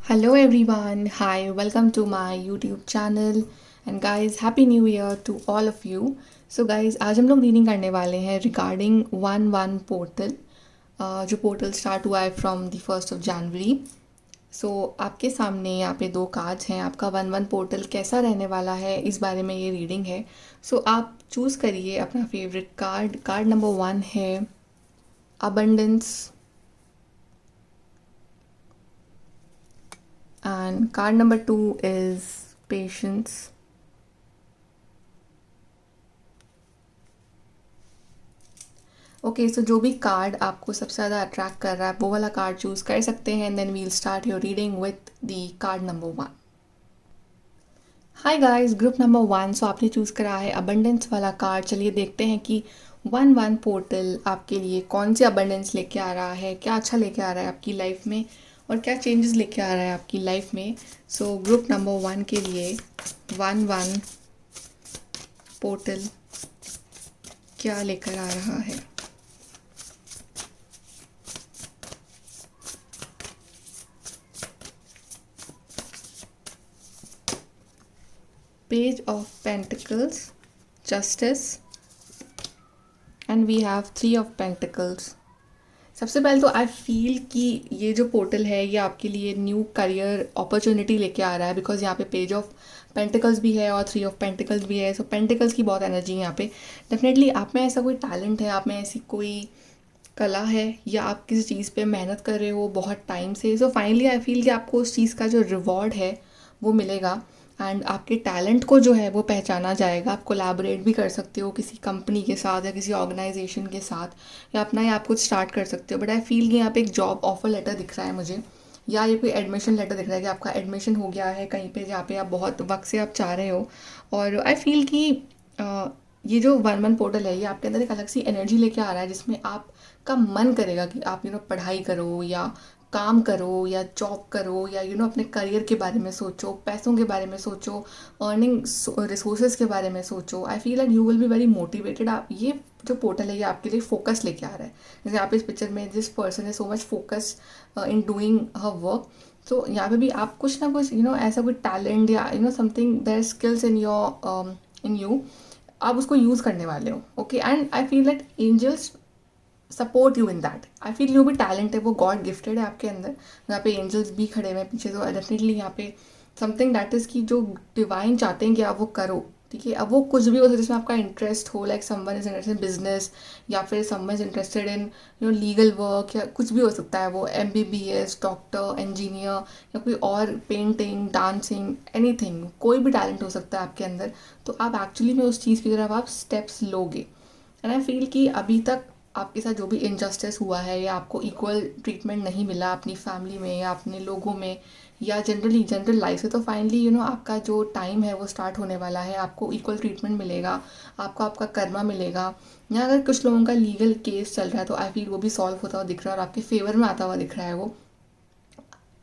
Hello everyone. Hi, welcome to my YouTube channel and guys happy new year to all of you. So guys आज हम लोग reading करने वाले हैं regarding one portal जो portal start हुआ है from the 1st of January. सो आपके सामने यहाँ पे दो कार्ड्स हैं. आपका वन पोर्टल कैसा रहने वाला है इस बारे में ये रीडिंग है. सो आप चूज़ करिए अपना फेवरेट कार्ड. कार्ड नंबर 1 है abundance and card number 2 is patience. Okay so जो भी कार्ड आपको सबसे ज़्यादा अट्रैक्ट कर रहा है वो वाला कार्ड चूज़ कर सकते हैं. Then we'll start your reading with the card number 1. Hi guys, group number 1. So आपने चूज़ करा है अबंडेंस वाला कार्ड. चलिए देखते हैं कि वन पोर्टल आपके लिए कौन सी अबंडेंस लेके आ रहा है, क्या अच्छा लेके आ रहा है आपकी लाइफ में और क्या चेंजेस लेके आ रहा है आपकी लाइफ में. सो ग्रुप नंबर 1 के लिए वन पोर्टल क्या लेकर आ रहा है. Page of Pentacles, Justice, and we have 3 of Pentacles. सबसे पहले तो आई फील कि ये जो पोर्टल है ये आपके लिए न्यू करियर अपॉर्चुनिटी लेके आ रहा है. बिकॉज यहाँ पे पेज ऑफ पेंटिकल्स भी है और 3 ऑफ पेंटिकल्स भी है. सो पेंटिकल्स की बहुत एनर्जी है यहाँ पे. डेफिनेटली आप में ऐसा कोई टैलेंट है, आप में ऐसी कोई कला है या आप किसी चीज़ पे मेहनत कर रहे हो बहुत टाइम से. सो फाइनली आई फील कि आपको उस चीज़ का जो रिवॉर्ड है वो मिलेगा एंड आपके टैलेंट को जो है वो पहचाना जाएगा. आप कोलैबोरेट भी कर सकते हो किसी कंपनी के साथ या किसी ऑर्गेनाइजेशन के साथ या अपना ही आप कुछ स्टार्ट कर सकते हो. बट आई फील कि यहाँ पे एक जॉब ऑफर लेटर दिख रहा है मुझे, या ये कोई एडमिशन लेटर दिख रहा है कि आपका एडमिशन हो गया है कहीं पे जहाँ पे आप बहुत वक्त से आप चाह रहे हो. और आई फील कि ये जो वन पोर्टल है ये आपके अंदर एक अलग सी एनर्जी लेके आ रहा है जिसमें आपका मन करेगा कि आप पढ़ाई करो या काम करो या जॉब करो या अपने करियर के बारे में सोचो, पैसों के बारे में सोचो, अर्निंग रिसोर्सेज के बारे में सोचो. आई feel that you will be very motivated. आप ये जो पोर्टल है ये आपके लिए फोकस लेके आ रहा है. जैसे आप इस पिक्चर में दिस पर्सन है so much focus in doing her work. तो यहाँ पे भी आप कुछ ना कुछ ऐसा कोई टैलेंट या something their skills in you आप उसको यूज़ करने वाले हो. Okay and I feel that angels support you in that. I feel जो भी टैलेंट है वो गॉड गिफ्टेड है आपके अंदर. यहाँ पे एंजल्स भी खड़े हुए हैं पीछे. तो डेफिनेटली यहाँ पे समथिंग दैट इज़ की जो डिवाइन चाहते हैं कि आप वो करो. ठीक है, अब वो कुछ भी हो सकता है जिसमें आपका इंटरेस्ट हो. Like someone is interested in business या फिर someone is interested in legal work या कुछ भी हो सकता है. वो MBBS, डॉक्टर, इंजीनियर या कोई और पेंटिंग, डांसिंग, एनीथिंग, कोई भी टैलेंट हो सकता है आपके अंदर. तो आप एक्चुअली में उस चीज़ की तरफ आप स्टेप्स लोगे. एंड आई फील कि अभी तक आपके साथ जो भी इनजस्टिस हुआ है या आपको इक्वल ट्रीटमेंट नहीं मिला अपनी फैमिली में या अपने लोगों में या जनरल लाइफ से, तो फाइनली आपका जो टाइम है वो स्टार्ट होने वाला है. आपको इक्वल ट्रीटमेंट मिलेगा, आपको आपका कर्मा मिलेगा. या अगर कुछ लोगों का लीगल केस चल रहा है तो आई फील वो भी सॉल्व होता हुआ दिख रहा है और आपके फेवर में आता हुआ दिख रहा है. वो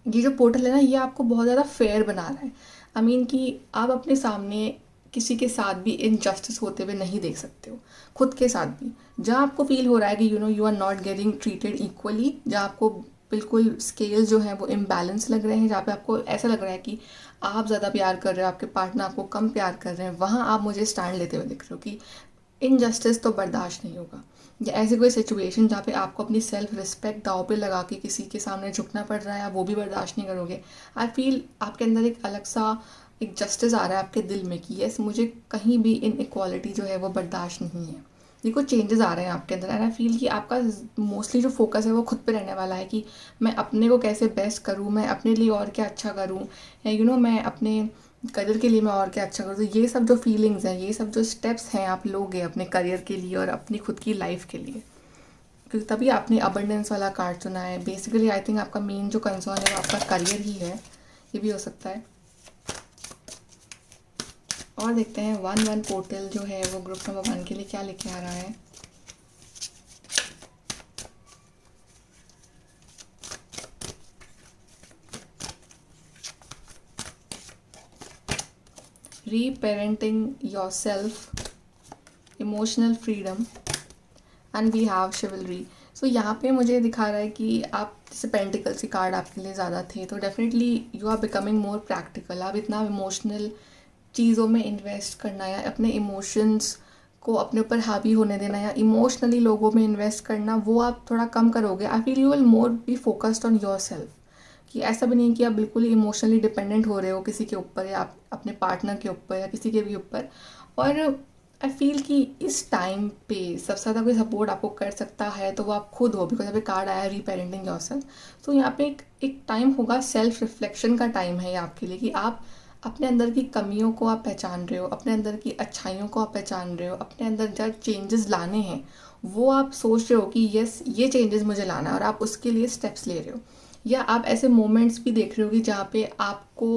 ये जो पोर्टल है ना ये आपको बहुत ज़्यादा फेयर बना रहा है. आई मीन कि आप अपने सामने किसी के साथ भी इनजस्टिस होते हुए नहीं देख सकते हो. खुद के साथ भी जहाँ आपको फील हो रहा है कि you are not getting treated equally, जहाँ आपको बिल्कुल स्केल जो है वो इम्बैलेंस लग रहे हैं, जहाँ पे आपको ऐसा लग रहा है कि आप ज़्यादा प्यार कर रहे हो, आपके पार्टनर आपको कम प्यार कर रहे हैं, वहाँ आप मुझे स्टैंड लेते हुए दिख रहे हो कि इनजस्टिस तो बर्दाश्त नहीं होगा. या ऐसी कोई सिचुएशन जहाँ पे आपको अपनी सेल्फ रिस्पेक्ट दाव पे लगा के किसी के सामने झुकना पड़ रहा है, आप वो भी बर्दाश्त नहीं करोगे. आई फील आपके अंदर एक अलग सा एक जस्टिस आ रहा है आपके दिल में कि यस मुझे कहीं भी इन इक्वालिटी जो है वो बर्दाश्त नहीं है. देखो चेंजेस आ रहे हैं आपके अंदर. एंड आई फील कि आपका मोस्टली जो फोकस है वो खुद पे रहने वाला है कि मैं अपने को कैसे बेस्ट करूँ, मैं अपने लिए और क्या अच्छा करूँ, या मैं अपने करियर के लिए मैं और क्या अच्छा करूँ. तो ये सब जो फीलिंग्स हैं, ये सब जो स्टेप्स हैं आप लोगे अपने करियर के लिए और अपनी खुद की लाइफ के लिए, क्योंकि तभी आपने अबंडेंस वाला कार्ड चुना है. बेसिकली आई थिंक आपका मेन जो कंसर्न है वो आपका करियर ही है. ये भी हो सकता है. और देखते हैं वन पोर्टल जो है वो ग्रुप नंबर 1 के लिए क्या लेके आ रहा है. Reparenting yourself, emotional freedom, and we have chivalry. So यहाँ पे मुझे दिखा रहा है कि आप जैसे पेंटिकल्स की कार्ड आपके लिए ज़्यादा थे, तो definitely you are becoming more practical. आप इतना इमोशनल चीज़ों में इन्वेस्ट करना या अपने इमोशंस को अपने ऊपर हावी होने देना या इमोशनली लोगों में इन्वेस्ट करना, वो आप थोड़ा कम करोगे। I feel you will more be focused on your self. कि ऐसा भी नहीं कि आप बिल्कुल ही इमोशनली डिपेंडेंट हो रहे हो किसी के ऊपर या आप अपने पार्टनर के ऊपर या किसी के भी ऊपर। और आई फील कि इस टाइम पे सबसे ज़्यादा कोई सपोर्ट आपको कर सकता है तो वो आप खुद हो, बिकॉज अभी कार्ड आया रीपेरेंटिंग योरसेल्फ। तो यहाँ पे एक टाइम होगा, सेल्फ रिफ्लेक्शन का टाइम है ये आपके लिए, कि आप अपने अंदर की कमियों को आप पहचान रहे हो, अपने अंदर की अच्छाइयों को आप पहचान रहे हो, अपने अंदर जो चेंजेस लाने हैं वो आप सोच रहे हो कि यस ये चेंजेस मुझे लाना है, और आप उसके लिए स्टेप्स ले रहे हो। या आप ऐसे मोमेंट्स भी देख रहे हो कि जहाँ पे आपको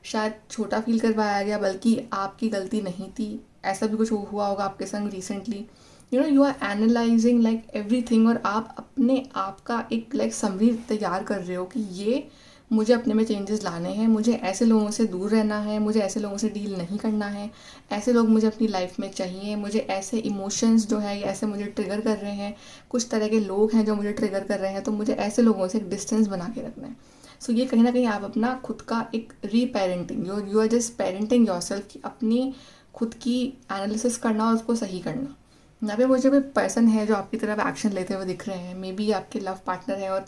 शायद छोटा फील करवाया गया, बल्कि आपकी गलती नहीं थी, ऐसा भी कुछ हुआ होगा आपके संग recently. You are analysing like everything, और आप अपने आप का एक लाइक समरी तैयार कर रहे हो कि ये मुझे अपने में चेंजेस लाने हैं, मुझे ऐसे लोगों से दूर रहना है, मुझे ऐसे लोगों से डील नहीं करना है, ऐसे लोग मुझे अपनी लाइफ में चाहिए, मुझे ऐसे इमोशंस जो है ऐसे मुझे ट्रिगर कर रहे हैं, कुछ तरह के लोग हैं जो मुझे ट्रिगर कर रहे हैं, तो मुझे ऐसे लोगों से एक डिस्टेंस बना के रखना है। सो ये कहीं ना कहीं आप अपना खुद का एक reparenting, you are just parenting yourself, कि अपनी खुद की एनालिसिस करना और उसको सही करना। यहाँ पे मुझे कोई पर्सन है जो आपकी तरफ एक्शन लेते हुए दिख रहे हैं, मे बी आपके लव पार्टनर है, और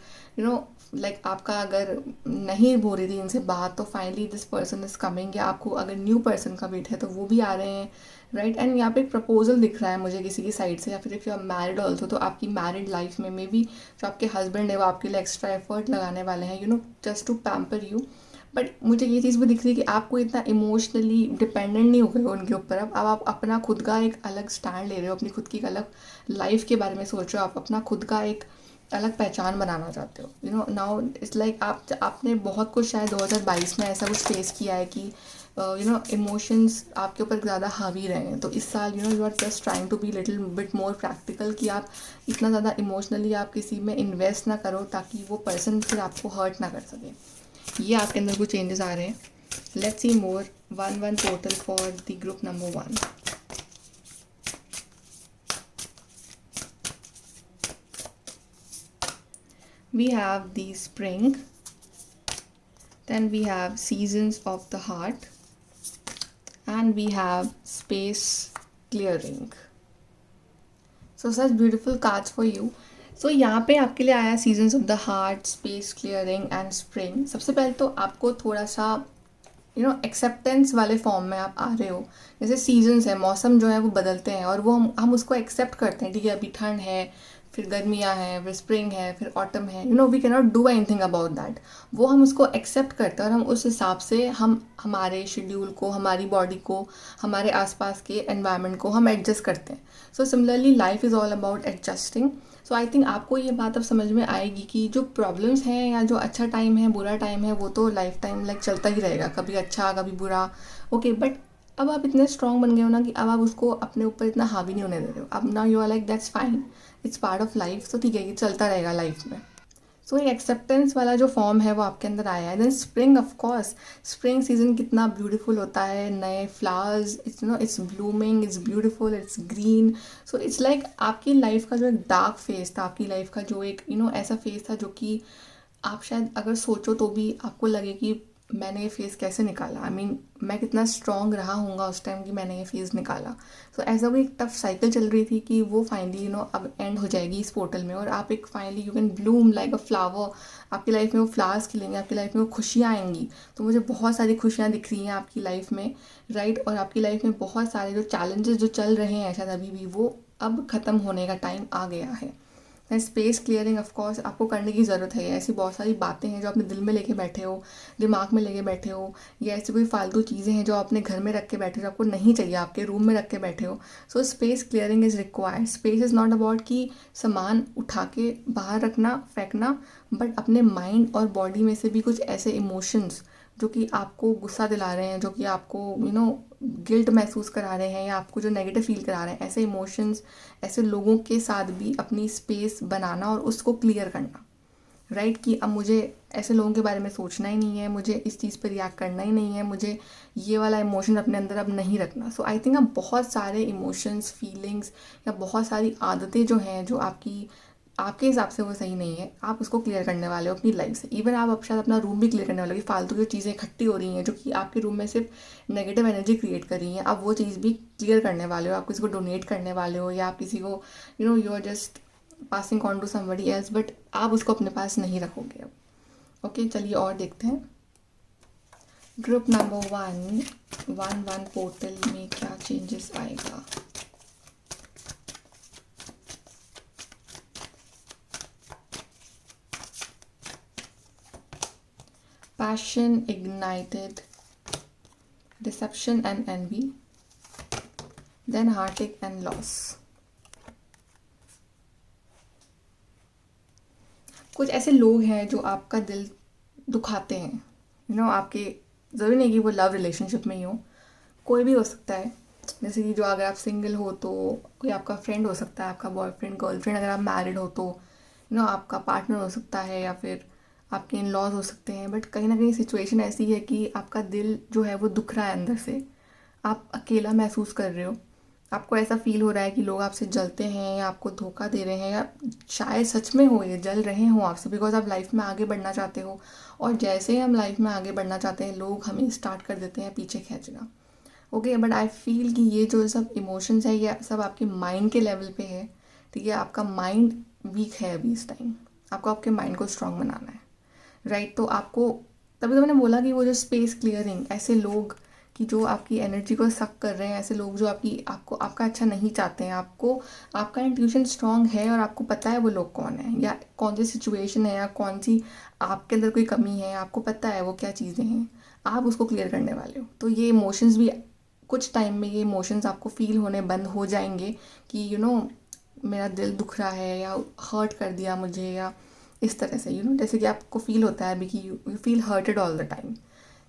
लाइक आपका अगर नहीं हो रही थी इनसे बात, तो finally this person is coming, या आपको अगर न्यू पर्सन का वेट है तो वो भी आ रहे हैं, राइट। एंड यहाँ पे एक प्रपोजल दिख रहा है मुझे किसी की साइड से, या फिर if you are married also, तो आपकी मैरिड लाइफ में मे बी जो आपके हस्बैंड है वो आपके लिए एक्स्ट्रा एफर्ट लगाने वाले हैं, just to pamper you. But मुझे ये चीज़ भी दिख रही है कि आपको इतना इमोशनली डिपेंडेंट नहीं हो गए हो उनके ऊपर। अब आप अपना खुद का एक अलग स्टैंड ले रहे हो, अपनी खुद की एक अलग लाइफ के बारे में सोच रहे हो, आप अपना खुद का एक अलग पहचान बनाना चाहते हो। नाउ इट्स लाइक आपने बहुत कुछ शायद 2022 में ऐसा कुछ फेस किया है कि इमोशंस आपके ऊपर ज़्यादा हावी रहे हैं, तो इस साल you are just trying to be little bit more practical, कि आप इतना ज़्यादा इमोशनली आप किसी में इन्वेस्ट ना करो ताकि वो पर्सन फिर आपको हर्ट ना कर सके। ये आपके अंदर कुछ चेंजेस आ रहे हैं। Let's see more 1 total for the group number 1। We have the spring, then we have seasons of the heart, and we have space clearing. So such beautiful cards for you. So यहाँ पे आपके लिए आया seasons of the heart, space clearing and spring. सबसे पहले तो आपको थोड़ा सा एक्सेप्टेंस वाले फॉर्म में आप आ रहे हो। जैसे सीजन्स है, मौसम जो है वो बदलते हैं, और वो हम उसको एक्सेप्ट करते हैं, ठीक है, अभी ठंड है, फिर गर्मियाँ हैं, फिर स्प्रिंग है, फिर ऑटम है, we can not do anything about that. वो हम उसको एक्सेप्ट करते हैं, और हम उस हिसाब से हम हमारे शेड्यूल को, हमारी बॉडी को, हमारे आसपास के एनवायरनमेंट को हम एडजस्ट करते हैं। So similarly life is all about adjusting. So I think आपको ये बात अब समझ में आएगी कि जो प्रॉब्लम्स हैं या जो अच्छा टाइम है, बुरा टाइम है, वो तो लाइफ टाइम लाइक चलता ही रहेगा, कभी अच्छा कभी बुरा, ओके। बट अब आप इतने स्ट्रॉन्ग बन गए हो ना कि अब आप उसको अपने ऊपर इतना हावी नहीं होने दे रहे हो। अब ना you are like that's fine, it's part of life, तो ठीक है, ये चलता रहेगा लाइफ में। सो ये एक्सेप्टेंस वाला जो फॉर्म है वो आपके अंदर आया है। Then spring, of course spring season कितना ब्यूटीफुल होता है, नए flowers, it's blooming, it's beautiful, it's green. So it's like आपकी लाइफ का जो एक डार्क फेज था, आपकी लाइफ का जो एक ऐसा फेज था जो कि आप शायद अगर सोचो तो भी आपको लगे कि मैंने ये फेज़ कैसे निकाला, आई मीन मैं कितना स्ट्रॉन्ग रहा हूँगा उस टाइम कि मैंने ये फेज़ निकाला। सो ऐसा कोई एक टफ साइकिल चल रही थी कि वो फाइनली अब एंड हो जाएगी इस पोर्टल में, और आप एक finally you can Bloom like a flower. आपकी लाइफ में वो फ्लावर्स खिलेंगे, आपकी लाइफ में वो खुशियाँ आएंगी। तो मुझे बहुत सारी खुशियाँ दिख रही हैं आपकी लाइफ में, राइट। और आपकी लाइफ में बहुत सारे जो चैलेंजेस जो चल रहे हैं शायद अभी भी, वो अब ख़त्म होने का टाइम आ गया है। स्पेस क्लियरिंग, ऑफ कोर्स आपको करने की ज़रूरत है। ऐसी बहुत सारी बातें हैं जो अपने दिल में लेके बैठे हो, दिमाग में लेके बैठे हो, या ऐसी कोई फालतू चीज़ें हैं जो अपने घर में रख के बैठे हो, आपको नहीं चाहिए, आपके रूम में रख के बैठे हो। So space clearing is required. Space is not about कि सामान उठा के बाहर रखना, फेंकना, बट अपने माइंड और बॉडी में से भी कुछ ऐसे इमोशंस जो कि आपको गुस्सा दिला रहे हैं, जो कि आपको गिल्ट महसूस करा रहे हैं, या आपको जो नेगेटिव फील करा रहे हैं, ऐसे इमोशंस, ऐसे लोगों के साथ भी अपनी स्पेस बनाना और उसको क्लियर करना, राइट। कि अब मुझे ऐसे लोगों के बारे में सोचना ही नहीं है, मुझे इस चीज़ पर रिएक्ट करना ही नहीं है, मुझे ये वाला इमोशन अपने अंदर अब नहीं रखना। सो आई थिंक अब बहुत सारे इमोशंस, फीलिंग्स या बहुत सारी आदतें जो हैं जो आपकी आपके हिसाब से वो सही नहीं है, आप उसको क्लियर करने वाले हो अपनी लाइफ से। इवन आप अब शायद अपना रूम भी क्लियर करने वाले हो कि फालतू की चीज़ें इकट्ठी हो रही हैं जो कि आपके रूम में सिर्फ नेगेटिव एनर्जी क्रिएट कर रही हैं, आप वो चीज़ भी क्लियर करने वाले हो। आप किसी को डोनेट करने वाले हो, या आप किसी को you are just passing on to somebody else, but आप उसको अपने पास नहीं रखोगे अब। ओके, चलिए और देखते हैं ग्रुप नंबर 1 पोर्टल में क्या चेंजेस आएगा। Passion ignited, deception and envy, then heartache and loss. कुछ ऐसे लोग हैं जो आपका दिल दुखाते हैं, आपके ज़रूरी नहीं कि वो लव रिलेशनशिप में ही हो, कोई भी हो सकता है। जैसे कि जो अगर आप सिंगल हो तो कोई आपका फ्रेंड हो सकता है, आपका बॉयफ्रेंड गर्लफ्रेंड। अगर आप मैरिड हो तो आपका पार्टनर हो सकता है, या फिर आपके इन लॉज हो सकते हैं। बट कहीं ना कहीं सिचुएशन ऐसी है कि आपका दिल जो है वो दुख रहा है अंदर से, आप अकेला महसूस कर रहे हो, आपको ऐसा फील हो रहा है कि लोग आपसे जलते हैं या आपको धोखा दे रहे हैं, या शायद सच में हो, ये जल रहे हो आपसे बिकॉज आप लाइफ में आगे बढ़ना चाहते हो। और जैसे ही हम लाइफ में आगे बढ़ना चाहते हैं, लोग हमें स्टार्ट कर देते हैं पीछे खींचना। ओके, बट आई फील कि ये जो सब इमोशंस है ये सब आपके माइंड के लेवल पे है। ठीक है, आपका माइंड वीक है अभी इस टाइम, आपको आपके माइंड को स्ट्रांग बनाना है, राइट। तो आपको तभी तो मैंने बोला कि वो जो स्पेस क्लियरिंग, ऐसे लोग कि जो आपकी एनर्जी को सक कर रहे हैं, ऐसे लोग जो आपका अच्छा नहीं चाहते हैं, आपका इंट्यूशन स्ट्रांग है और आपको पता है वो लोग कौन है, या कौन सी सिचुएशन है, या कौन सी आपके अंदर कोई कमी है, आपको पता है वो क्या चीज़ें हैं, आप उसको क्लियर करने वाले हो। तो ये इमोशंस भी कुछ टाइम में, ये इमोशंस आपको फील होने बंद हो जाएंगे कि मेरा दिल दुख रहा है, या हर्ट कर दिया मुझे, या इस तरह से जैसे कि आपको फील होता है अभी कि you feel hurted all the time,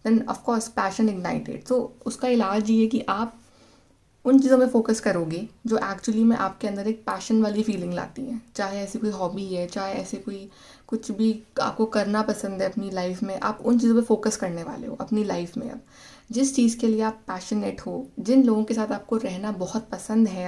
then of course passion ignited. तो उसका इलाज ये है कि आप उन चीज़ों में फोकस करोगे जो एक्चुअली में आपके अंदर एक पैशन वाली फीलिंग लाती हैं। चाहे ऐसी कोई हॉबी है, चाहे ऐसे कोई कुछ भी आपको करना पसंद है अपनी लाइफ में, आप उन चीज़ों पे फोकस करने वाले हो अपनी लाइफ में। अब जिस चीज़ के लिए आप पैशनेट हो, जिन लोगों के साथ आपको रहना बहुत पसंद है,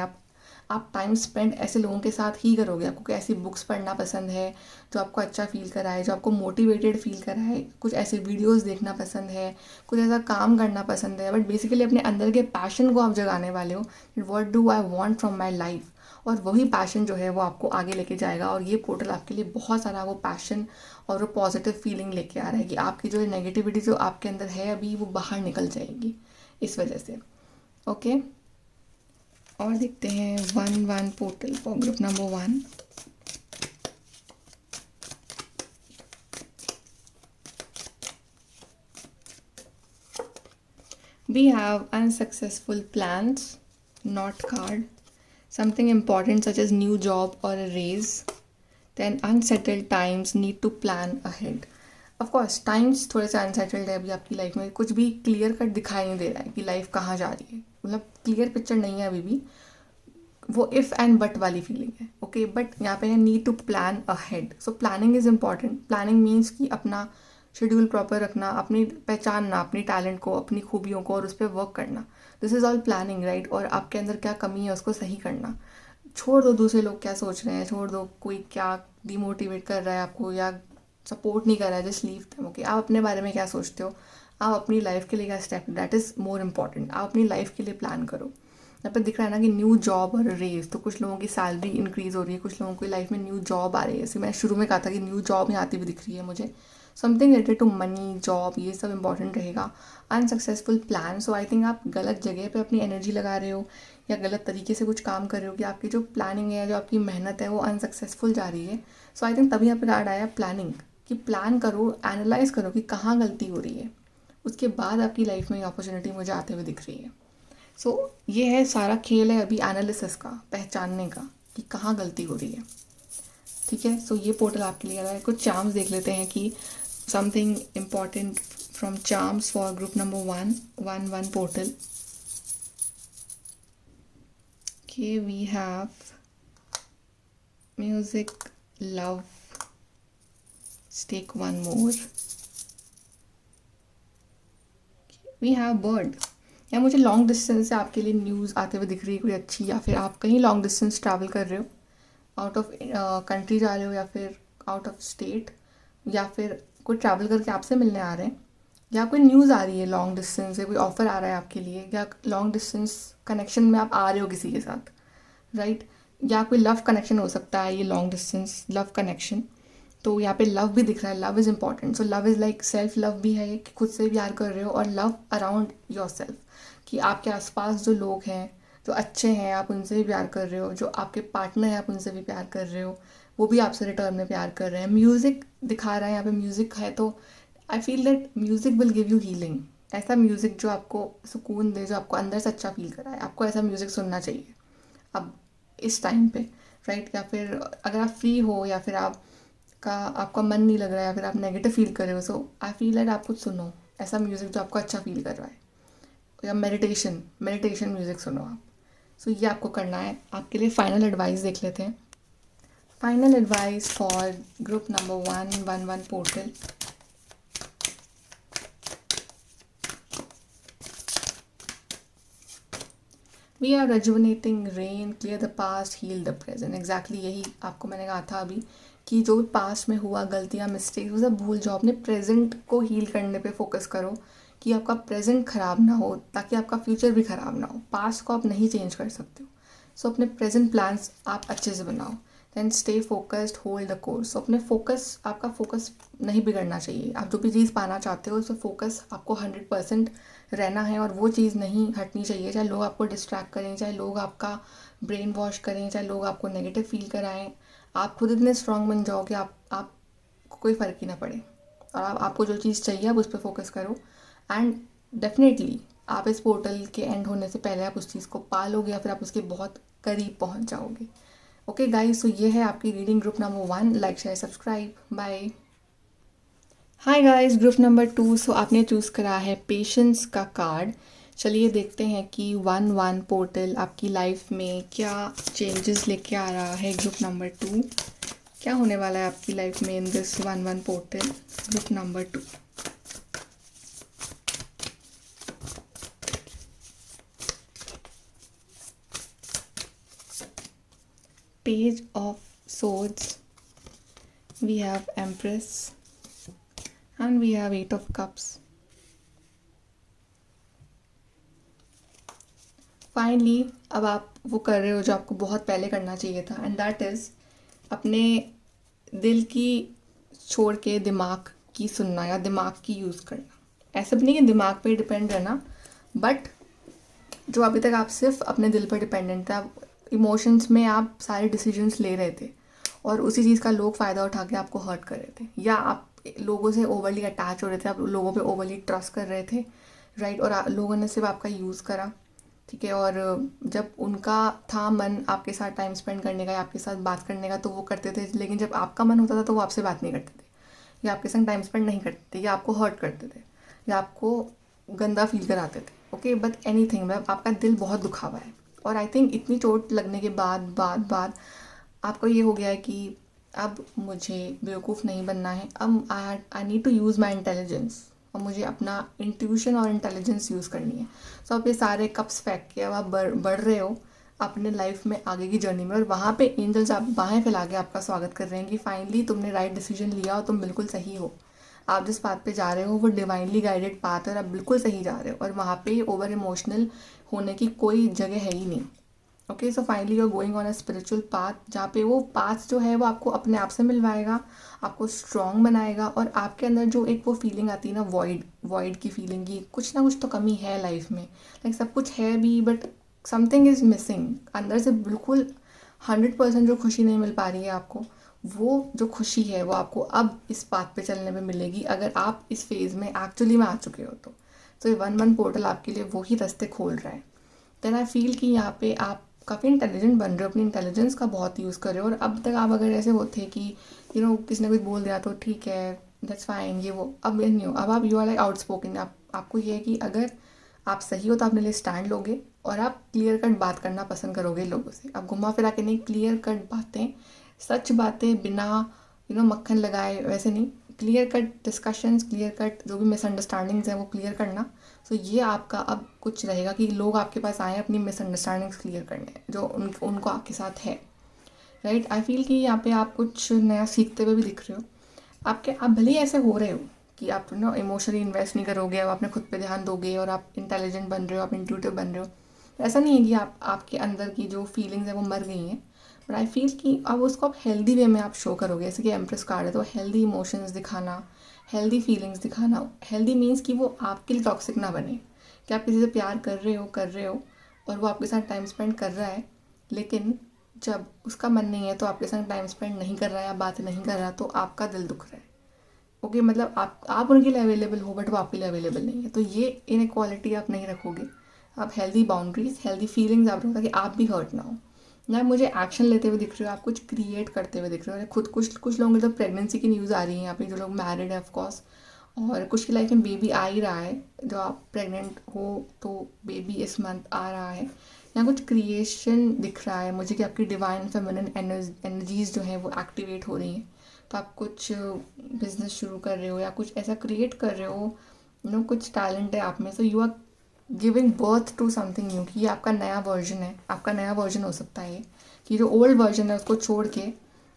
आप टाइम स्पेंड ऐसे लोगों के साथ ही करोगे। आपको ऐसी बुक्स पढ़ना पसंद है जो आपको अच्छा फील कराए, जो आपको मोटिवेटेड फील कराए, कुछ ऐसे वीडियोस देखना पसंद है, कुछ ऐसा काम करना पसंद है, बट बेसिकली अपने अंदर के पैशन को आप जगाने वाले हो। What do I want from my life, और वही पैशन जो है वो आपको आगे लेके जाएगा। और ये पोर्टल आपके लिए बहुत सारा वो पैशन और वो पॉजिटिव फीलिंग लेके आ रहा है कि आपकी जो नेगेटिविटी जो आपके अंदर है अभी, वो बाहर निकल जाएगी इस वजह से। ओके, और देखते हैं 1 portal for group number 1। We have unsuccessful plans, not card. Something important such as new job or a raise. Then unsettled times, need to plan ahead. Of course times थोड़े से अनसेटल्ड है अभी आपकी life में, कुछ भी clear cut दिखाई नहीं दे रहा है कि लाइफ कहाँ जा रही है, मतलब क्लियर पिक्चर नहीं है अभी भी, वो इफ़ एंड बट वाली फीलिंग है। ओके, बट यहाँ पे है need to plan ahead. So planning is important. Planning means कि अपना शेड्यूल प्रॉपर रखना, अपनी पहचानना, अपनी टैलेंट को, अपनी खूबियों को, और उस पर वर्क करना। This is all planning, right. और आपके अंदर क्या कमी है उसको सही करना। छोड़ दो दूसरे लोग क्या सोच रहे हैं, छोड़ दो कोई क्या डिमोटिवेट कर रहा है आपको या सपोर्ट नहीं कर रहा है, जस्ट लीव देम। ओके, आप अपने बारे में क्या सोचते हो, आप अपनी लाइफ के लिए क्या step, that is more important. आप अपनी लाइफ के लिए प्लान करो। यहाँ पर दिख रहा है ना कि न्यू जॉब और रेज, तो कुछ लोगों की सैलरी इंक्रीज़ हो रही है, कुछ लोगों की लाइफ में न्यू जॉब आ रही है। जैसे मैं शुरू में कहा था कि न्यू जॉब यहाँ आती हुई दिख रही है मुझे। Something related to money, job, ये सब इंपॉर्टेंट रहेगा। Unsuccessful plan, so I think आप गलत जगह पे अपनी एनर्जी लगा रहे हो या गलत तरीके से कुछ काम कर रहे हो कि आपकी जो प्लानिंग है, जो आपकी मेहनत है, वो अनसक्सेसफुल जा रही है। सो आई थिंक तभी यहाँ पे कार्ड आया प्लानिंग, कि प्लान करो, एनालाइज करो कि कहाँ गलती हो रही है, उसके बाद आपकी लाइफ में ये अपॉर्चुनिटी मुझे आते हुए दिख रही है। सो ये है सारा खेल है अभी एनालिसिस का, पहचानने का कि कहाँ गलती हो रही है। ठीक है, सो ये पोर्टल आपके लिए आ रहा है। कुछ चार्म्स देख लेते हैं कि something important from charms for group number 1 portal. Okay, we have music, love, take one more. We have bird, या मुझे लॉन्ग डिस्टेंस से आपके लिए न्यूज़ आते हुए दिख रही है कोई अच्छी, या फिर आप कहीं लॉन्ग डिस्टेंस ट्रैवल कर रहे हो, आउट ऑफ कंट्री जा रहे हो या फिर आउट ऑफ स्टेट, या फिर कोई ट्रैवल करके आपसे मिलने आ रहे हैं, या कोई न्यूज़ आ रही है लॉन्ग डिस्टेंस से, कोई ऑफ़र आ रहा है आपके लिए, या लॉन्ग डिस्टेंस कनेक्शन में आप आ रहे हो किसी के साथ, राइट, या कोई लव कनेक्शन हो सकता है, ये लॉन्ग डिस्टेंस लव कनेक्शन। तो यहाँ पे लव भी दिख रहा है, love is important. So love is like self love भी है कि खुद से प्यार कर रहे हो, और लव अराउंड योर सेल्फ, कि आपके आसपास जो लोग हैं जो अच्छे हैं आप उनसे भी प्यार कर रहे हो, जो आपके पार्टनर हैं आप उनसे भी प्यार कर रहे हो, वो भी आपसे रिटर्न में प्यार कर रहे हैं। म्यूज़िक दिखा रहा है यहाँ पे, म्यूज़िक है तो आई feel that music will give you healing. ऐसा म्यूज़िक जो आपको सुकून दे, जो आपको अंदर से अच्छा फील कराए, आपको ऐसा म्यूज़िक सुनना चाहिए अब इस टाइम पे, राइट। या फिर अगर आप फ्री हो, या फिर आपका मन नहीं लग रहा है, या फिर आप नेगेटिव फील कर रहे हो, सो आई फील दैट आप कुछ सुनो ऐसा म्यूज़िक जो आपको अच्छा फील कर रहा है, या मेडिटेशन म्यूज़िक सुनो आप। सो ये आपको करना है। आपके लिए फाइनल एडवाइस देख लेते हैं। Final advice for group number 111 portal. We are rejuvenating rain, clear the past, heal the present. Exactly यही आपको मैंने कहा था अभी, कि जो भी पास्ट में हुआ गलतियाँ, मिस्टेक्स, वो सब भूल जाओ, अपने प्रेजेंट को हील करने पे फोकस करो, कि आपका प्रेजेंट ख़राब ना हो, ताकि आपका फ्यूचर भी ख़राब ना हो। पास्ट को आप नहीं चेंज कर सकते हो, सो अपने प्रेजेंट प्लान्स आप अच्छे से बनाओ। Then stay focused, hold the course. So अपने आपका फोकस नहीं बिगड़ना चाहिए। आप जो भी चीज़ पाना चाहते हो उसमें फोकस आपको 100% रहना है, और वो चीज़ नहीं हटनी चाहिए। चाहे लोग आपको डिस्ट्रैक्ट करें, चाहे लोग आपका ब्रेन वॉश करें, चाहे लोग आपको नेगेटिव फील कराएं, आप खुद इतने स्ट्रांग बन जाओ कि आपको कोई फ़र्क ही ना पड़े, और आपको जो चीज़ चाहिए आप उस पर फोकस करो। एंड डेफिनेटली आप इस पोर्टल के एंड होने से पहले आप उस चीज़ को पा लोगे, या फिर आप उसके बहुत करीब पहुंच जाओगे। ओके गाइस, सो ये है आपकी reading group number 1। Like, share, subscribe, bye. Hi guys, group number 2। So आपने चूज़ करा है पेशेंस का कार्ड। चलिए देखते हैं कि 1-1 पोर्टल आपकी लाइफ में क्या चेंजेस लेके आ रहा है। ग्रुप नंबर 2 क्या होने वाला है आपकी लाइफ में in this 1-1 portal, group number 2। Page of Swords, we have Empress, and we have 8 of Cups. Finally अब आप वो कर रहे हो जो आपको बहुत पहले करना चाहिए था, एंड दैट इज़ अपने दिल की छोड़ के दिमाग की सुनना, या दिमाग की यूज़ करना। ऐसा भी नहीं कि दिमाग पे डिपेंड रहना, बट जो अभी तक आप सिर्फ अपने दिल पर डिपेंडेंट थे, आप इमोशंस में आप सारे डिसीजंस ले रहे थे, और उसी चीज़ का लोग फ़ायदा उठा के आपको हर्ट कर रहे थे, या आप लोगों से ओवरली अटैच हो रहे थे, आप लोगों पे ओवरली ट्रस्ट कर रहे थे, राइट। और लोगों ने सिर्फ आपका यूज़ करा, ठीक है। और जब उनका था मन आपके साथ टाइम स्पेंड करने का या आपके साथ बात करने का, तो वो करते थे, लेकिन जब आपका मन होता था तो वो आपसे बात नहीं करते थे, या आपके संग टाइम स्पेंड नहीं करते थे, या आपको हर्ट करते थे, या आपको गंदा फील कराते थे। ओके, बट एनीथिंग, मतलब आपका दिल बहुत दुखा हुआ है, और आई थिंक इतनी चोट लगने के बाद आपको ये हो गया है कि अब मुझे बेवकूफ़ नहीं बनना है, अब I need to use my intelligence, और मुझे अपना इंट्यूशन और इंटेलिजेंस यूज़ करनी है। सो आप ये सारे कप्स फेंक के अब आप बढ़ रहे हो अपने लाइफ में आगे की जर्नी में, और वहाँ पे एंजल्स आप बाहें फैला के आपका स्वागत कर रहे हैं कि फाइनली तुमने राइट डिसीजन लिया और तुम बिल्कुल सही हो। आप जिस पाथ पे जा रहे हो वो डिवाइनली गाइडेड पाथ है, और आप बिल्कुल सही जा रहे हो, और वहाँ पे ओवर इमोशनल होने की कोई जगह है ही नहीं। Okay, so finally you are going on a spiritual path, जहाँ पे वो पाथ जो है वो आपको अपने आप से मिलवाएगा, आपको स्ट्रॉन्ग बनाएगा, और आपके अंदर जो एक वो फीलिंग आती है ना, वॉइड की फीलिंग की कुछ ना कुछ तो कमी है लाइफ में, लाइक सब कुछ है भी बट समथिंग इज़ मिसिंग। अंदर से बिल्कुल 100% जो खुशी नहीं मिल पा रही है आपको, वो जो खुशी है वो आपको अब इस पाथ पे चलने में मिलेगी, अगर आप इस फेज़ में एक्चुअली में आ चुके हो तो ये 1-1 पोर्टल आपके लिए वही रास्ते खोल रहा है। देन आई फील कि यहाँ पे आप काफ़ी इंटेलिजेंट बन रहे हो, अपनी इंटेलिजेंस का बहुत यूज़ कर रहे हो। और अब तक आप अगर ऐसे होते कि किसी ने कुछ बोल दिया तो ठीक है, दैट्स फाइन, ये वो, अब ये नहीं हो। अब आप यू आर लाइक आउटस्पोकन। आपको ये है कि अगर आप सही हो तो अपने लिए स्टैंड लोगे, और आप क्लियर कट बात करना पसंद करोगे लोगों से। आप घुमा फिरा के नहीं, क्लियर कट बातें, सच बातें, बिना मक्खन लगाए, वैसे नहीं, clear cut discussions, clear cut जो भी मिसअंडरस्टैंडिंग्स हैं वो क्लियर करना। सो ये आपका अब कुछ रहेगा कि लोग आपके पास आए अपनी मिसअंडरस्टैंडिंग्स क्लियर करने जो उनको आपके साथ है, राइट। आई फील कि यहाँ पे आप कुछ नया सीखते हुए भी दिख रहे हो। आप भले ही ऐसे हो रहे हो कि आप इमोशनली इन्वेस्ट नहीं करोगे, अब अपने खुद पे ध्यान दोगे और आप इंटेलिजेंट बन रहे हो, आप इंट्यूटिव बन रहे हो। ऐसा नहीं है कि आपके अंदर की जो फीलिंग्स है वो मर गई हैं, बट आई फील कि अब उसको आप हेल्दी वे में आप शो करोगे। जैसे कि एम्प्रेस कार्ड है तो हेल्दी इमोशंस दिखाना, हेल्दी फीलिंग्स दिखाना। हेल्दी मीन्स कि वो आपके लिए टॉक्सिक ना बने, कि आप किसी से प्यार कर रहे हो और वो आपके साथ टाइम स्पेंड कर रहा है, लेकिन जब उसका मन नहीं है तो आपके साथ टाइम स्पेंड नहीं कर रहा है या बात नहीं कर रहा, तो आपका दिल दुख रहा है। ओके, मतलब आप उनके लिए अवेलेबल हो बट वो आपके लिए अवेलेबल नहीं है, तो ये इनइक्वालिटी आप नहीं रखोगे। आप हेल्दी बाउंड्रीज, हेल्दी फीलिंग्स आप रखो ताकि आप भी हर्ट ना हो। ना मुझे एक्शन लेते हुए दिख रहे हो, आप कुछ क्रिएट करते हुए दिख रहे हो। खुद कुछ लोगों की तो प्रेगनेंसी की न्यूज़ आ रही है यहाँ पे, जो लोग मैरिड है ऑफकोर्स, और कुछ की लाइफ में बेबी आ ही रहा है। जो आप प्रेग्नेंट हो तो बेबी इस मंथ आ रहा है। यहाँ कुछ क्रिएशन दिख रहा है मुझे कि आपकी डिवाइन फेमिनिन एनर्जीज जो है वो एक्टिवेट हो रही हैं। तो आप कुछ बिजनेस शुरू कर रहे हो या कुछ ऐसा क्रिएट कर रहे हो, कुछ टैलेंट है आप में, so you are giving birth to something new. कि ये आपका नया वर्जन है, आपका नया वर्जन हो सकता है ये, कि जो ओल्ड वर्जन है उसको छोड़ के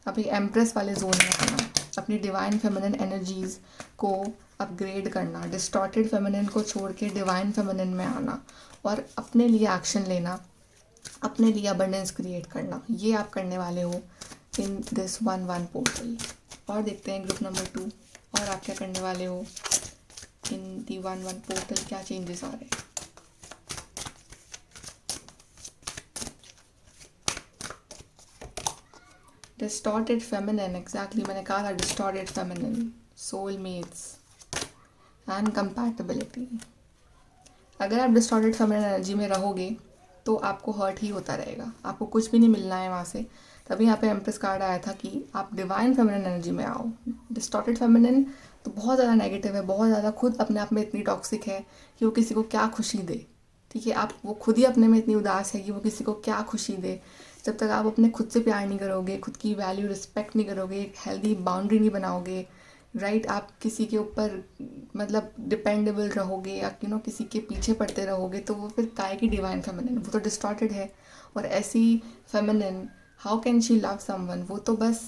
आप एक एम्प्रेस वाले जोन में आना, अपनी डिवाइन फेमिनिन एनर्जीज को अपग्रेड करना, डिस्टॉर्टेड फेमिनिन को छोड़ के डिवाइन फेमिनिन में आना और अपने लिए एक्शन लेना, अपने लिए अबंडेंस क्रिएट करना। ये आप करने वाले हो इन दिस 1-1 पोर्टल। और देखते हैं ग्रुप नंबर 2 और आप क्या करने वाले हो इन दी 1-1 पोर्टल, क्या चेंजेस आ रहे हैं। डिस्टॉर्टेड फेमिनिन, एग्जैक्टली मैंने कहा था distorted feminine, soulmates and compatibility. अगर आप डिस्टॉर्टेड फेमिनिन एनर्जी में रहोगे तो आपको हर्ट ही होता रहेगा, आपको कुछ भी नहीं मिलना है वहाँ से। तभी यहाँ पे एम्प्रेस कार्ड आया था कि आप डिवाइन फेमिनिन एनर्जी में आओ। डिस्टॉर्टेड फेमिनिन तो बहुत ज़्यादा नेगेटिव है, बहुत ज़्यादा खुद अपने आप में इतनी टॉक्सिक है कि वो किसी को क्या खुशी दे। ठीक है, आप वो खुद ही अपने में इतनी उदास है कि वो किसी को क्या खुशी दे। जब तक आप अपने खुद से प्यार नहीं करोगे, खुद की वैल्यू रिस्पेक्ट नहीं करोगे, एक हेल्दी बाउंड्री नहीं बनाओगे, राइट, आप किसी के ऊपर मतलब डिपेंडेबल रहोगे या किसी के पीछे पड़ते रहोगे, तो वो फिर काय की डिवाइन फेमिनिन, वो तो डिस्टॉर्टेड है। और ऐसी feminine how can she love someone, वो तो बस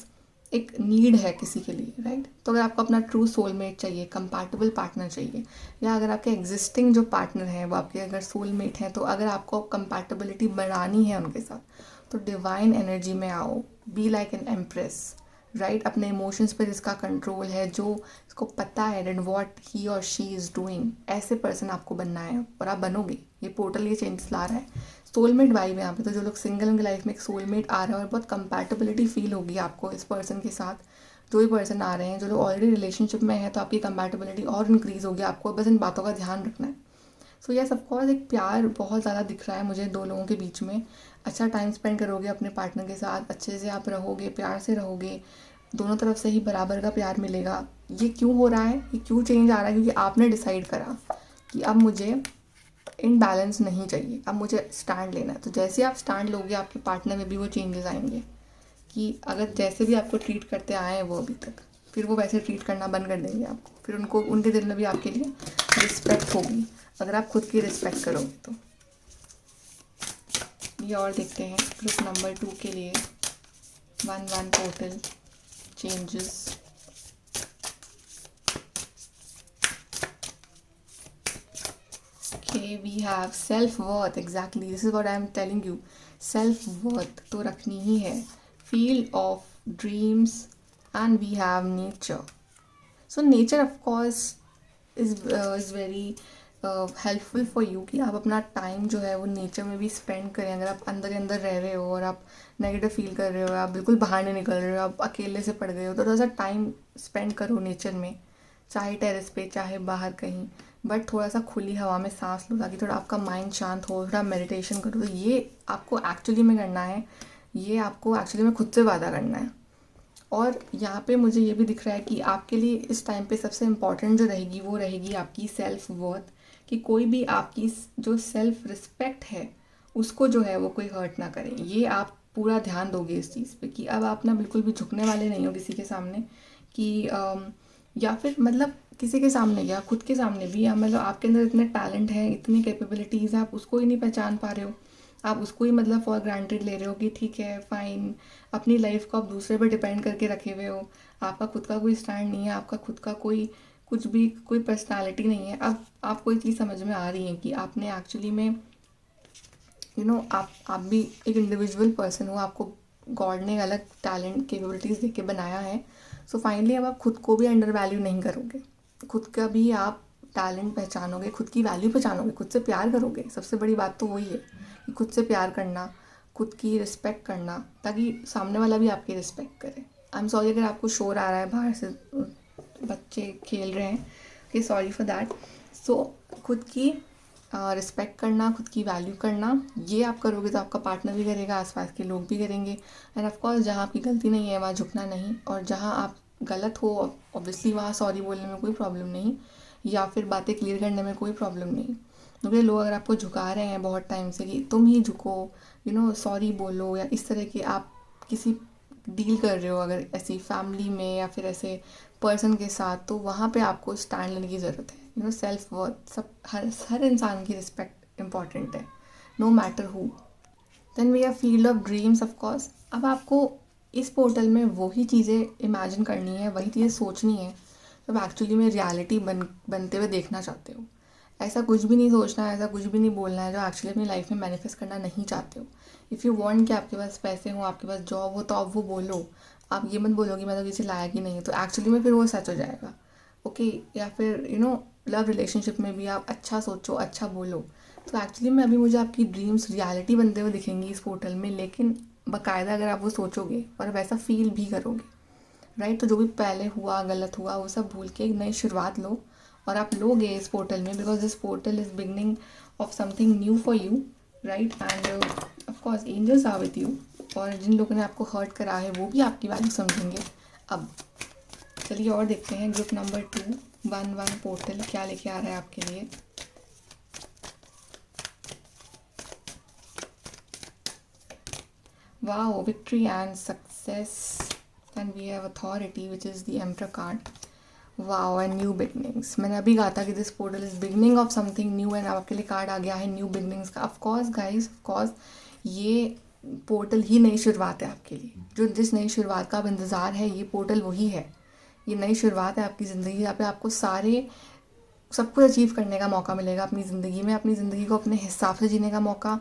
एक नीड है किसी के लिए, राइट। तो अगर आपको अपना ट्रू सोलमेट चाहिए, कंपैटिबल पार्टनर चाहिए, या अगर आपके एग्जिस्टिंग जो पार्टनर हैं वो आपके अगर सोलमेट हैं, तो अगर आपको कंपैटिबिलिटी बढ़ानी है उनके साथ तो डिवाइन एनर्जी में आओ। Be like an empress, right. अपने इमोशंस पर जिसका कंट्रोल है, जो इसको पता है एंड व्हाट ही और शी इज़ डूइंग, ऐसे पर्सन आपको बनना है और आप बनोगे। ये पोर्टल ये चेंजेस ला रहा है। सोलमेट वाइब है यहाँ पे, तो जो लोग सिंगल उनकी लाइफ में एक सोलमेट आ रहा है और बहुत कंपैटिबिलिटी फील होगी आपको इस पर्सन के साथ। जो भी पर्सन आ रहे हैं, जो लोग ऑलरेडी रिलेशनशिप में हैं, तो आपकी कंपैटिबिलिटी और इंक्रीज़ होगी। आपको बस इन बातों का ध्यान रखना है। सो यस ऑफकोर्स एक प्यार बहुत ज़्यादा दिख रहा है मुझे दो लोगों के बीच में। अच्छा टाइम स्पेंड करोगे अपने पार्टनर के साथ, अच्छे से आप रहोगे, प्यार से रहोगे, दोनों तरफ से ही बराबर का प्यार मिलेगा। ये क्यों हो रहा है, ये क्यों चेंज आ रहा है, क्योंकि आपने डिसाइड करा कि अब मुझे इनबैलेंस नहीं चाहिए, अब मुझे स्टैंड लेना है। तो जैसे आप स्टैंड लोगे, आपके पार्टनर में भी वो चेंजेस आएंगे कि अगर जैसे भी आपको ट्रीट करते आए हैं वो अभी तक, फिर वो वैसे ट्रीट करना बंद कर देंगे आपको। फिर उनको उनके दिल में भी आपके लिए रिस्पेक्ट होगी, अगर आप खुद की रिस्पेक्ट करोगे तो। ये और देखते हैं ग्रुप नंबर 2 के लिए 1-1 portal changes. Okay, we have self-worth. Exactly, this is what I am telling you. Self-worth तो रखनी ही है. Field of dreams and we have nature. So nature of course is very helpful for you कि आप अपना time जो है वो nature में भी स्पेंड करें। अगर आप अंदर ही अंदर रह रहे हो और आप नेगेटिव फील कर रहे हो, आप बिल्कुल बाहर नहीं निकल रहे हो, आप अकेले से पड़ गए हो, तो थोड़ा सा टाइम स्पेंड करो नेचर में, चाहे टेरेस पे चाहे बाहर कहीं, बट थोड़ा सा खुली हवा में सांस लो ताकि थोड़ा आपका माइंड शांत हो, थोड़ा मेडिटेशन करो। तो ये आपको एक्चुअली में करना है, ये आपको एक्चुअली में खुद से वादा करना है। और यहाँ पे मुझे ये भी दिख रहा है कि आपके लिए इस टाइम पे सबसे इम्पॉर्टेंट जो रहेगी वो रहेगी आपकी सेल्फ वर्थ, कि कोई भी आपकी जो सेल्फ रिस्पेक्ट है उसको जो है वो कोई हर्ट ना करे। ये आप पूरा ध्यान दोगे इस चीज़ पे कि अब आप ना बिल्कुल भी झुकने वाले नहीं हो किसी के सामने, कि या फिर मतलब किसी के सामने या खुद के सामने भी, या मतलब आपके अंदर इतने टैलेंट है, इतनी कैपेबिलिटीज़ हैं, आप उसको ही नहीं पहचान पा रहे हो, आप उसको ही मतलब फॉर ग्रांटेड ले रहे हो कि ठीक है फाइन, अपनी लाइफ को आप दूसरे पर डिपेंड करके रखे हुए हो, आपका खुद का कोई स्टैंड नहीं है, आपका खुद का कोई कुछ भी कोई पर्सनालिटी नहीं है। अब आपको ये चीज़ समझ में आ रही है कि आपने एक्चुअली में आप भी एक इंडिविजुअल पर्सन हो, आपको गॉड ने अलग टैलेंट कैपेबिलिटीज़ देके बनाया है। सो फाइनली अब आप खुद को भी अंडर वैल्यू नहीं करोगे, खुद का भी आप टैलेंट पहचानोगे, खुद की वैल्यू पहचानोगे, खुद से प्यार करोगे। सबसे बड़ी बात तो वही है कि खुद से प्यार करना, खुद की रिस्पेक्ट करना, ताकि सामने वाला भी आपकी रिस्पेक्ट करे। आई एम सॉरी अगर आपको शोर आ रहा है, बाहर से बच्चे खेल रहे हैं, ओके सॉरी फॉर दैट। सो खुद की रिस्पेक्ट करना, खुद की वैल्यू करना, ये आप करोगे तो आपका पार्टनर भी करेगा, आसपास के लोग भी करेंगे। एंड ऑफ कोर्स जहाँ आपकी गलती नहीं है वहाँ झुकना नहीं, और जहाँ आप गलत हो ऑब्वियसली वहाँ सॉरी बोलने में कोई प्रॉब्लम नहीं, या फिर बातें क्लियर करने में कोई प्रॉब्लम नहीं। क्योंकि लोग अगर आपको झुका रहे हैं बहुत टाइम से कि तुम ही झुको, सॉरी बोलो, या इस तरह के आप किसी डील कर रहे हो अगर ऐसी फैमिली में या फिर ऐसे पर्सन के साथ, तो वहाँ पे आपको स्टैंड लेने की ज़रूरत है। सेल्फ वर्थ, सब हर इंसान की रिस्पेक्ट इम्पॉर्टेंट है, no matter who. Then we are field of dreams of course. अब आपको इस पोर्टल में वही चीज़ें इमेजिन करनी है, वही चीज़ें सोचनी है जब एक्चुअली में रियलिटी बनते हुए देखना चाहते हो। ऐसा कुछ भी नहीं सोचना है, ऐसा कुछ भी नहीं बोलना है जो एक्चुअली अपनी लाइफ में मैनिफेस्ट करना नहीं चाहते हो। इफ़ यू वांट कि आपके पास पैसे हो, आपके पास जॉब हो, तो आप वो बोलो। आप ये मत बोलो कि मैं तो किसी लायक ही नहीं हूँ, तो एक्चुअली में फिर वो सच हो जाएगा। ओके या फिर लव रिलेशनशिप में भी आप अच्छा सोचो, अच्छा बोलो, तो एक्चुअली में अभी मुझे आपकी ड्रीम्स रियलिटी बनते हुए दिखेंगी इस पोर्टल में। लेकिन बाकायदा अगर आप वो सोचोगे और वैसा फील भी करोगे, राइट, तो जो भी पहले हुआ गलत हुआ वो सब भूल के एक नई शुरुआत लो, और आप लोगे इस पोर्टल में, because this portal is beginning of something new for you, right. And of course angels are with you, और जिन लोगों ने आपको हर्ट करा है वो भी आपकी वैल्यू समझेंगे। अब चलिए और देखते हैं ग्रुप नंबर 211 पोर्टल क्या लेके आ रहा है आपके लिए। Wow, victory and success, and we have authority which is the emperor card. Wow, and new beginnings. मैंने अभी कहा था कि this portal is beginning of something new, and आपके लिए कार्ड आ गया है न्यू बिगनिंग्स का। ऑफकोर्स गाइज, ऑफकोर्स ये पोर्टल ही नई शुरुआत है आपके लिए। जो जिस नई शुरुआत का आप इंतज़ार है, ये पोर्टल वही है। ये नई शुरुआत है आपकी ज़िंदगी, यहाँ पे आपको सब कुछ अचीव करने का मौका मिलेगा अपनी ज़िंदगी में, अपनी ज़िंदगी को अपने हिसाब से जीने का मौका।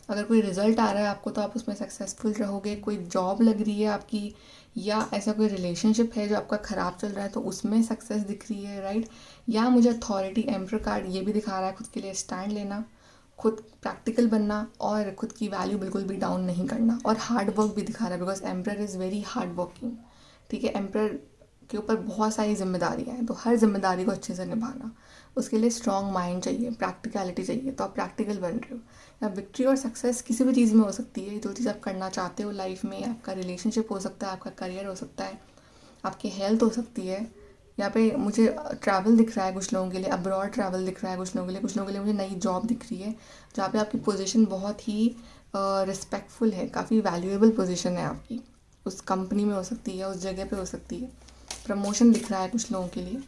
अगर कोई रिजल्ट आ रहा है आपको तो आप उसमें सक्सेसफुल रहोगे। कोई जॉब लग रही है आपकी, या ऐसा कोई रिलेशनशिप है जो आपका ख़राब चल रहा है तो उसमें सक्सेस दिख रही है, राइट। या मुझे अथॉरिटी एम्परर कार्ड ये भी दिखा रहा है खुद के लिए स्टैंड लेना, खुद प्रैक्टिकल बनना, और खुद की वैल्यू बिल्कुल भी डाउन नहीं करना, और हार्ड वर्क भी दिखा रहा है, because emperor is very hard working. ठीक है, एम्परर के ऊपर बहुत सारी जिम्मेदारियाँ हैं, तो हर जिम्मेदारी को अच्छे से निभाना, उसके लिए स्ट्रॉन्ग माइंड चाहिए, प्रैक्टिकलिटी चाहिए, तो आप प्रैक्टिकल बन रहे हो। या विक्ट्री और सक्सेस किसी भी चीज़ में हो सकती है, जो चीज़ आप करना चाहते हो लाइफ में। आपका रिलेशनशिप हो सकता है, आपका करियर हो सकता है, आपकी हेल्थ हो सकती है। यहाँ पे मुझे ट्रैवल दिख रहा है कुछ लोगों के लिए, अब्रॉड ट्रैवल दिख रहा है कुछ लोगों के लिए, कुछ लोगों के लिए मुझे नई जॉब दिख रही है जहाँ पे आपकी पोजीशन बहुत ही रिस्पेक्टफुल है, काफ़ी वैल्यूएबल पोजीशन है आपकी, उस कंपनी में हो सकती है, उस जगह पे हो सकती है। प्रमोशन दिख रहा है कुछ लोगों के लिए।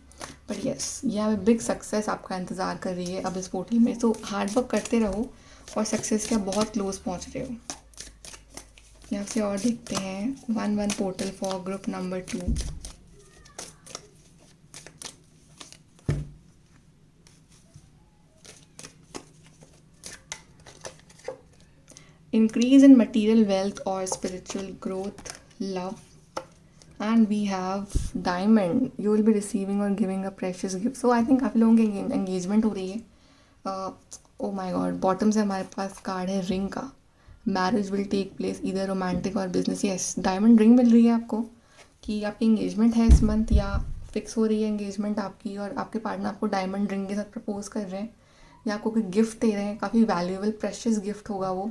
बट यस, यहाँ पे बिग सक्सेस आपका इंतज़ार कर रही है अब इस पोर्टल में। तो हार्ड वर्क करते रहो और सक्सेस के बहुत क्लोज पहुँच रहे हो। यहाँ से और देखते हैं 11 portal for group number 2। Increase in material wealth or spiritual growth, love, and we have diamond. You will be receiving or giving a precious gift. So I think काफ़ी लोगों की engagement हो रही है। Oh my God, bottom से हमारे पास card है ring का। मैरिज विल टेक प्लेस इधर रोमांटिक और बिजनेस। यस, डायमंड रिंग मिल रही है आपको कि आपकी इंगेजमेंट है इस मंथ, या फिक्स हो रही है इंगेजमेंट आपकी, और आपके पार्टनर आपको डायमंड रिंग के साथ प्रपोज कर रहे हैं, या आपको कोई गिफ्ट दे रहे हैं, काफ़ी वैल्यूएबल प्रेशियस गिफ्ट होगा वो।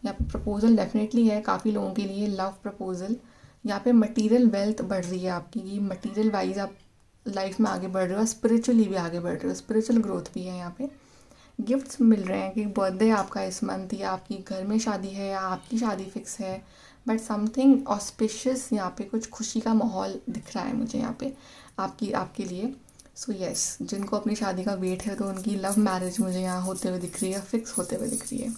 यहाँ पे प्रपोजल डेफिनेटली है काफ़ी लोगों के लिए, लव प्रपोजल। यहाँ पे मटेरियल वेल्थ बढ़ रही है आपकी, कि मटेरियल वाइज आप लाइफ में आगे बढ़ रहे हो, स्पिरिचुअली भी आगे बढ़ रहे हो, स्पिरिचुअल ग्रोथ भी है यहाँ पे। गिफ्ट्स मिल रहे हैं कि बर्थडे आपका इस मंथ, या आपकी घर में शादी है, या आपकी शादी फिक्स है, बट समथिंग ऑस्पिशियस, यहाँ पे कुछ खुशी का माहौल दिख रहा है मुझे यहाँ पे आपके लिए। सो यस, जिनको अपनी शादी का वेट है तो उनकी लव मैरिज मुझे यहाँ होते हुए दिख रही है, फिक्स होते हुए दिख रही है।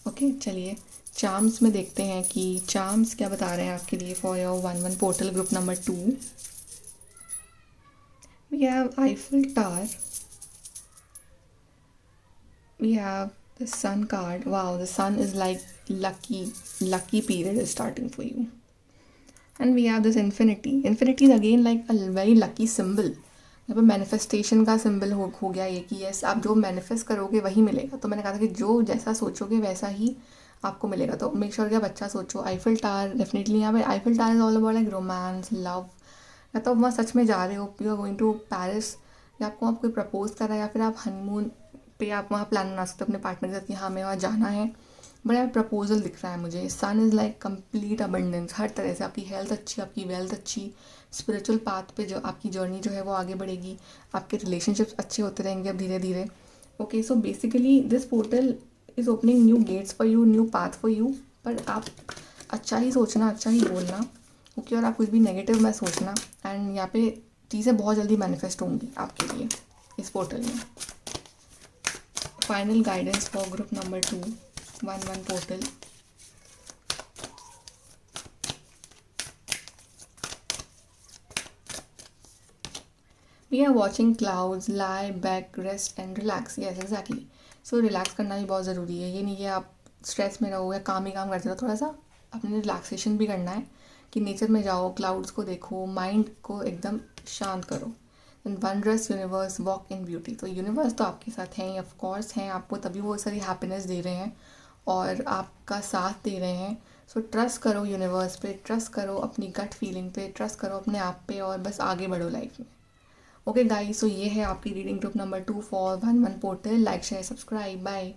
ओके चलिए चार्म्स में देखते हैं कि चार्म्स क्या बता रहे हैं आपके लिए for your 1-1 portal group number 2. We have Eiffel tower, we have the sun card. Wow, the sun is like lucky period is starting for you. And we have this infinity. Infinity is again like a very lucky symbol. यहाँ पे manifestation का symbol हो गया ये कि yes आप जो manifest करोगे वही मिलेगा. तो मैंने कहा था कि जो जैसा सोचोगे वैसा ही आपको मिलेगा. तो मेक श्योर कि आप अच्छा सोचो. आईफिल टावर डेफिनेटली यहाँ पे Eiffel tower is all about like romance love. या तो आप वहाँ सच में जा रहे हो, you are going to Paris, या आपको आप कोई प्रपोज कर रहा है, या फिर आप हनीमून पे आप वहाँ प्लान बना सकते हो अपने पार्टनर के साथ कि हाँ हमें वहाँ जाना है. बड़ा प्रपोजल दिख रहा है मुझे. सन इज़ लाइक कंप्लीट अबंडेंस हर तरह से. आपकी हेल्थ अच्छी, आपकी वेल्थ अच्छी, स्पिरिचुअल पाथ पे जो आपकी जर्नी जो है वो आगे बढ़ेगी. आपके रिलेशनशिप्स अच्छे होते रहेंगे अब धीरे धीरे. Okay so basically this portal is opening new gates for you, new path for you. पर आप अच्छा ही सोचना, अच्छा ही बोलना. ओके और आप कुछ भी नेगेटिव मत सोचना. एंड यहाँ पे चीज़ें बहुत जल्दी मैनिफेस्ट होंगी आपके लिए इस पोर्टल में. Final guidance for group number 2 1-1 portal. We are watching clouds, lie back, rest and relax. Yes, exactly. So relax करना भी बहुत ज़रूरी है. ये नहीं कि आप स्ट्रेस में रहो या काम ही काम करते रहो. थोड़ा सा अपने रिलैक्सेशन भी करना है कि नेचर में जाओ, क्लाउड्स को देखो, माइंड को एकदम शांत करो. And wondrous universe walk in beauty. तो यूनिवर्स तो आपके साथ हैं, ऑफ कोर्स हैं. आपको तभी वो सारी हैप्पीनेस दे रहे हैं और आपका साथ दे रहे हैं. सो ट्रस्ट करो यूनिवर्स पे, ट्रस्ट करो अपनी गट फीलिंग पे, ट्रस्ट करो अपने आप पे और बस आगे बढ़ो लाइफ में. ओके गाइस, सो ये है आपकी reading group number 2 for 1-1 portal. Like share subscribe. Bye.